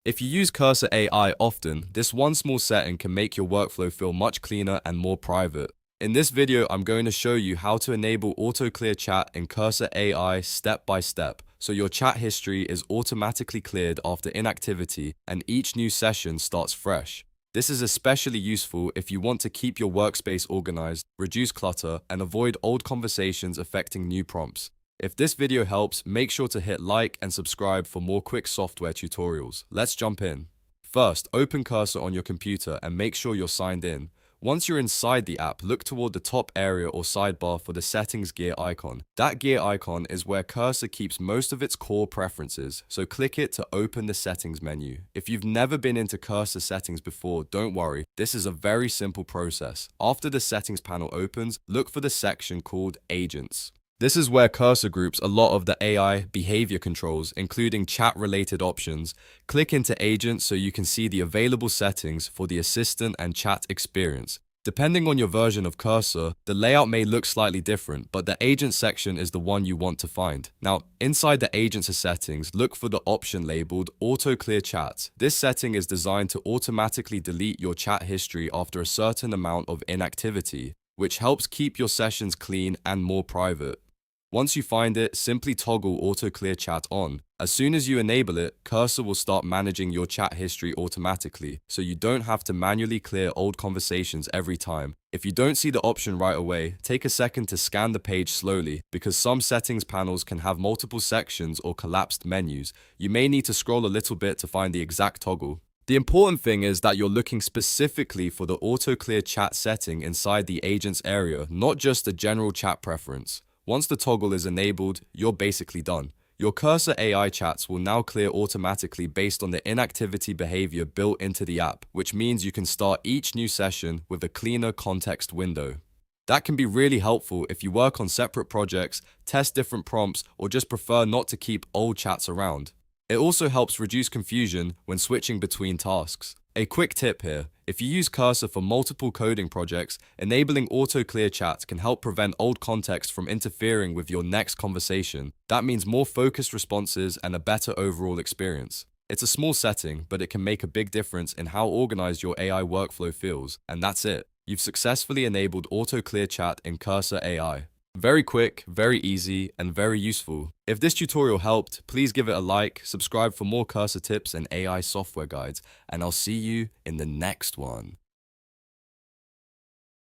If you use Cursor AI often, this one small setting can make your workflow feel much cleaner and more private. In this video, I'm going to show you how to enable auto-clear chat in Cursor AI step by step, so your chat history is automatically cleared after inactivity and each new session starts fresh. This is especially useful if you want to keep your workspace organized, reduce clutter, and avoid old conversations affecting new prompts. If this video helps, make sure to hit like and subscribe for more quick software tutorials. Let's jump in. First, open Cursor on your computer and make sure you're signed in. Once you're inside the app, look toward the top area or sidebar for the settings gear icon. That gear icon is where Cursor keeps most of its core preferences, so click it to open the settings menu. If you've never been into Cursor settings before, don't worry, this is a very simple process. After the settings panel opens, look for the section called Agents. This is where Cursor groups a lot of the AI behavior controls, including chat-related options. Click into Agents so you can see the available settings for the assistant and chat experience. Depending on your version of Cursor, the layout may look slightly different, but the Agent section is the one you want to find. Now, inside the Agents settings, look for the option labeled Auto Clear Chat. This setting is designed to automatically delete your chat history after a certain amount of inactivity, which helps keep your sessions clean and more private. Once you find it, simply toggle Auto Clear Chat on. As soon as you enable it, Cursor will start managing your chat history automatically, so you don't have to manually clear old conversations every time. If you don't see the option right away, take a second to scan the page slowly, because some settings panels can have multiple sections or collapsed menus. You may need to scroll a little bit to find the exact toggle. The important thing is that you're looking specifically for the Auto Clear Chat setting inside the Agents area, not just the general chat preference. Once the toggle is enabled, you're basically done. Your Cursor AI chats will now clear automatically based on the inactivity behavior built into the app, which means you can start each new session with a cleaner context window. That can be really helpful if you work on separate projects, test different prompts, or just prefer not to keep old chats around. It also helps reduce confusion when switching between tasks. A quick tip here, if you use Cursor for multiple coding projects, enabling auto-clear chat can help prevent old context from interfering with your next conversation. That means more focused responses and a better overall experience. It's a small setting, but it can make a big difference in how organized your AI workflow feels. And that's it. You've successfully enabled auto-clear chat in Cursor AI. Very quick, very easy, and very useful. If this tutorial helped, please give it a like, subscribe for more Cursor tips and AI software guides, and I'll see you in the next one.